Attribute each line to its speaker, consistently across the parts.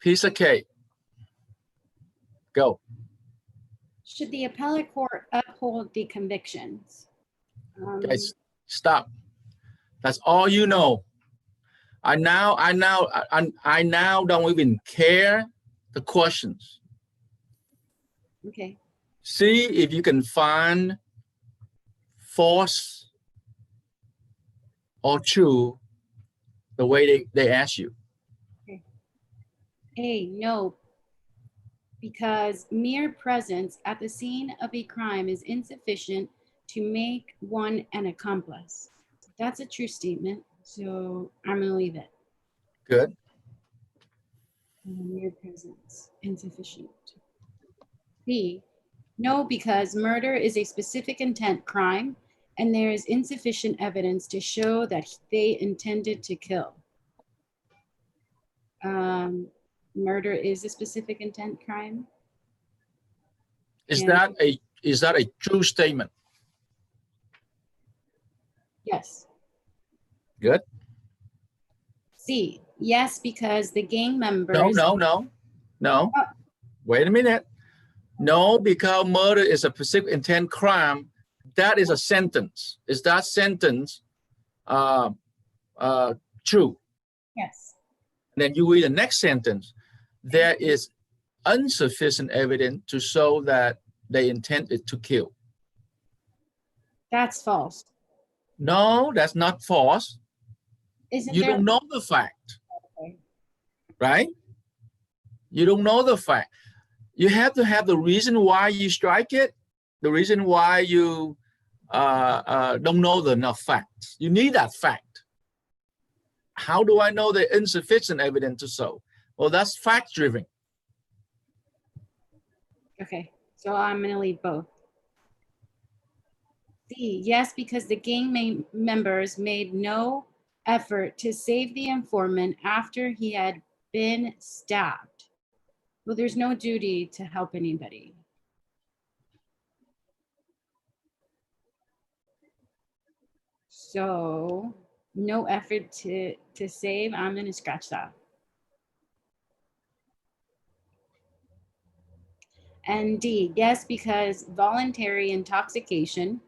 Speaker 1: Piece of cake. Go.
Speaker 2: Should the appellate court uphold the convictions?
Speaker 1: Guys, stop. That's all you know. I now don't even care the questions.
Speaker 2: Okay.
Speaker 1: See if you can find false or true the way they ask you.
Speaker 2: Okay. A, no, because mere presence at the scene of a crime is insufficient to make one an accomplice. That's a true statement, so I'm going to leave it.
Speaker 1: Good.
Speaker 2: Mere presence, insufficient. B, no, because murder is a specific intent crime and there is insufficient evidence to show that they intended to kill. Murder is a specific intent crime.
Speaker 1: Is
Speaker 2: And-
Speaker 1: that a true statement?
Speaker 2: Yes.
Speaker 1: Good.
Speaker 2: C, yes, because the gang members.
Speaker 1: No. Wait a minute. No, because murder is a specific intent crime. That is a sentence. Is that sentence true?
Speaker 2: Yes.
Speaker 1: Then you read the next sentence. There is insufficient evidence to show that they intended to kill.
Speaker 2: That's false.
Speaker 1: No, that's not false.
Speaker 2: Isn't
Speaker 1: You
Speaker 2: there?
Speaker 1: don't know the fact,
Speaker 2: Okay.
Speaker 1: right? You don't know the fact. You have to have the reason why you strike it, the reason why you don't know enough facts. You need that fact. How do I know the insufficient evidence to show? Well, that's fact-driven.
Speaker 2: Okay, so I'm going to leave both. C, yes, because the gang members made no effort to save the informant after he had been stabbed. Well, there's no duty to help anybody. So no effort to save. I'm going to scratch that. And D, yes, because voluntary intoxication,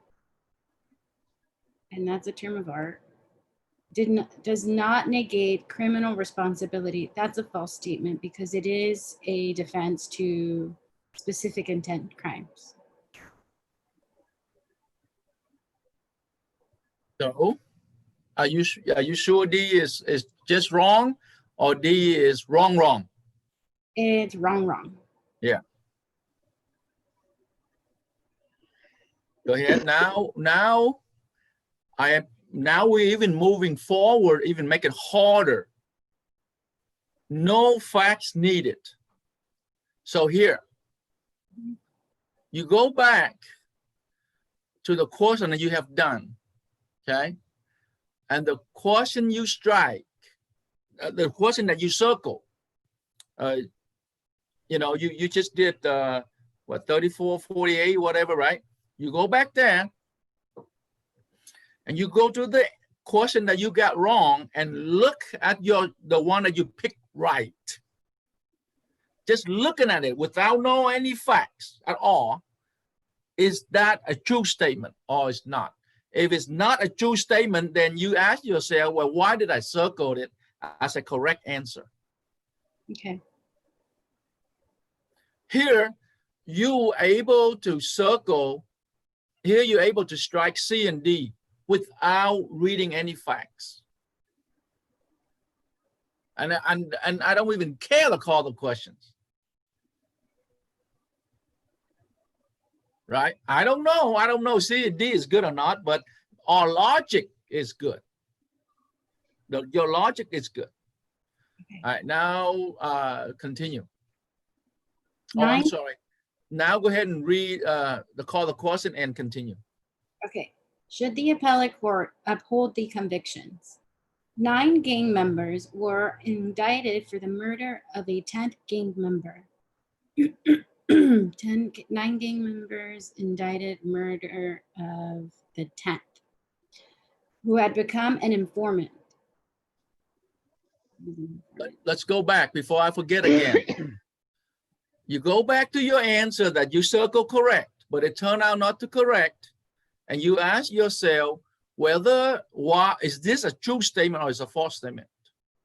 Speaker 2: and that's a term of art, does not negate criminal responsibility. That's a false statement because it is a defense to specific intent crimes.
Speaker 1: So, are you sure D is just wrong, or D is wrong?
Speaker 2: It's wrong.
Speaker 1: Yeah. Go ahead. Now we're even moving forward, even make it harder. No facts needed. So here, you go back to the question that you have done, okay? And the question you strike, the question that you circle, you just did what, 34, 48, whatever, right? You go back there and you go to the question that you got wrong and look at the one that you picked right. Just looking at it without knowing any facts at all, is that a true statement or it's not? If it's not a true statement, then you ask yourself, well, why did I circle it as a correct answer?
Speaker 2: Okay.
Speaker 1: Here, you're able to circle, here you're able to strike C and D without reading any facts. And I don't even care to call the questions. Right? I don't know C and D is good or not, but our logic is good. Your logic is good. Okay. All right, now continue.
Speaker 2: 9.
Speaker 1: Oh, I'm sorry. Now go ahead and read call the question and continue.
Speaker 2: Okay. Should the appellate court uphold the convictions? 9 gang members were indicted for the murder of a 10th gang member. 9 gang members indicted murder of the 10th, who had become an informant.
Speaker 1: Let's go back before I forget again. You go back to your answer that you circle correct, but it turned out not to correct. And you ask yourself whether, why, is this a true statement or is a false statement,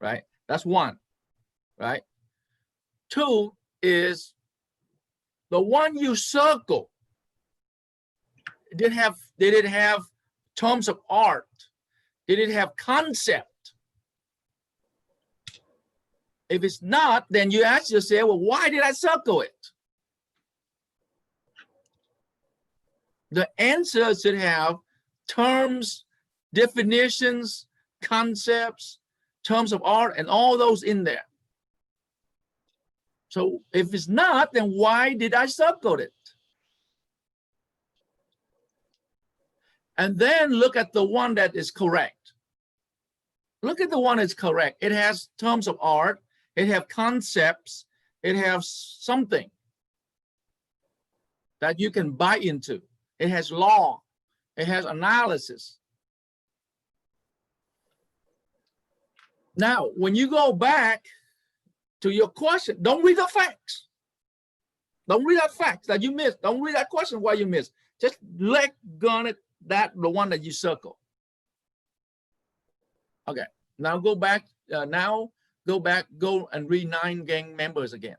Speaker 1: right? That's one, right? Two is the one you circle. Did it have terms of art? Did it have concept? If it's not, then you ask yourself, well, why did I circle it? The answer should have terms, definitions, concepts, terms of art, and all those in there. So if it's not, then why did I circle it? And then look at the one that is correct. Look at the one that's correct. It has terms of art. It has concepts. It has something that you can buy into. It has law. It has analysis. Now, when you go back to your question, don't read the facts. Don't read that facts that you missed. Don't read that question why you missed. Just let go at that, the one that you circle. Okay, now go back. Go and read 9 gang members again.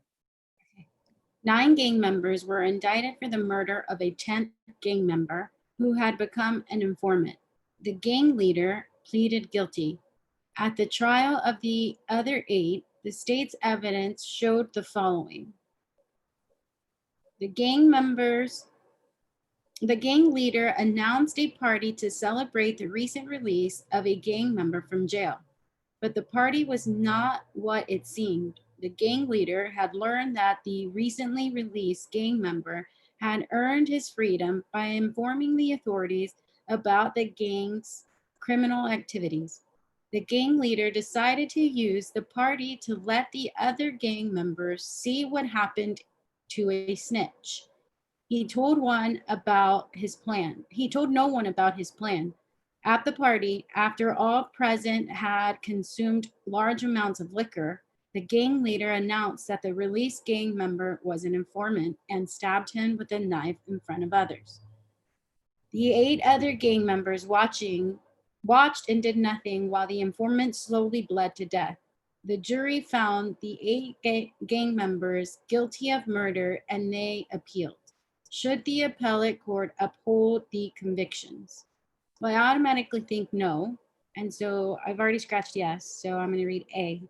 Speaker 2: 9 gang members were indicted for the murder of a 10th gang member who had become an informant. The gang leader pleaded guilty. At the trial of the other 8, the state's evidence showed the following. The gang leader announced a party to celebrate the recent release of a gang member from jail, but the party was not what it seemed. The gang leader had learned that the recently released gang member had earned his freedom by informing the authorities about the gang's criminal activities. The gang leader decided to use the party to let the other gang members see what happened to a snitch. He told no one about his plan. At the party, after all present had consumed large amounts of liquor, the gang leader announced that the released gang member was an informant and stabbed him with a knife in front of others. The 8 other gang members watched and did nothing while the informant slowly bled to death. The jury found the 8 gang members guilty of murder and they appealed. Should the appellate court uphold the convictions? Well, I automatically think no. And so I've already scratched yes. So I'm going to read A.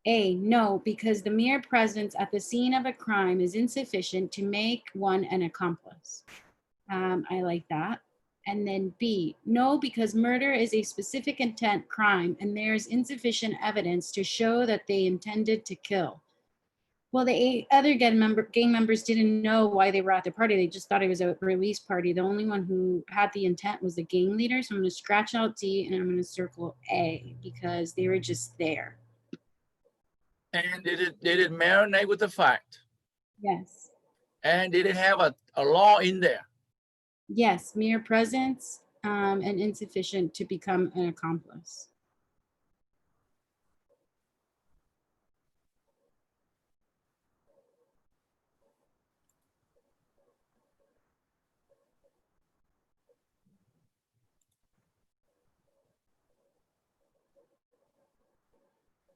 Speaker 2: A, no, because the mere presence at the scene of a crime is insufficient to make one an accomplice. I like that. And then B, no, because murder is a specific intent crime and there is insufficient evidence to show that they intended to kill. Well, the 8 other gang members didn't know why they were at the party. They just thought it was a release party. The only one who had the intent was the gang leader. So I'm going to scratch out D and I'm going to circle A because they were just there.
Speaker 1: And did it marinate with the fact?
Speaker 2: Yes.
Speaker 1: And did it have a law in there?
Speaker 2: Yes, mere presence and insufficient to become an accomplice.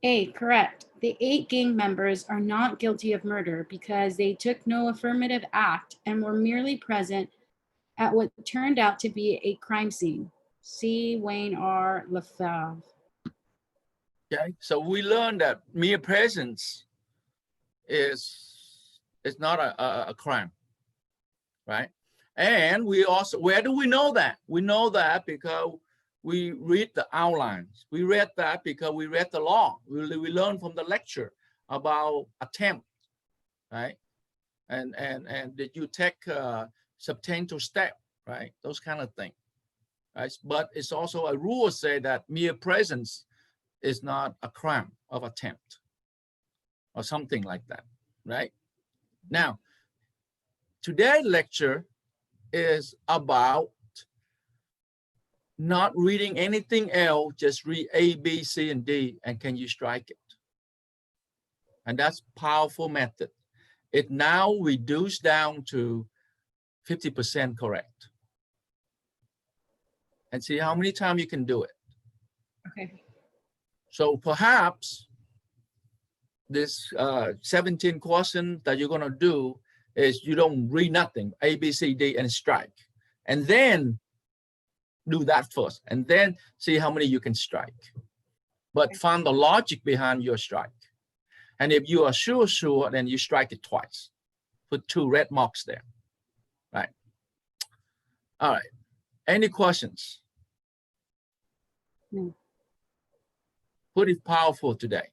Speaker 2: A, correct. The 8 gang members are not guilty of murder because they took no affirmative act and were merely present at what turned out to be a crime scene. C, Wayne R. Lefebvre.
Speaker 1: Okay, so we learned that mere presence is not a crime, right? And we also, where do we know that? We know that because we read the outlines. We read that because we read the law. We learned from the lecture about attempt, right? And did you take substantial step, right? Those kind of things, right? But it's also a rule say that mere presence is not a crime of attempt or something like that, right? Now, today's lecture is about not reading anything else, just read A, B, C, and D, and can you strike it? And that's powerful method. It now reduced down to 50% correct. And see how many times you can do it.
Speaker 2: Okay.
Speaker 1: So perhaps this 17 question that you're gonna do is you don't read nothing, A, B, C, D, and strike. And then do that first, and then see how many you can strike. But find the logic behind your strike. And if you are sure, then you strike it twice. Put 2 red marks there, right? All right, any questions?
Speaker 2: No.
Speaker 1: Pretty powerful today.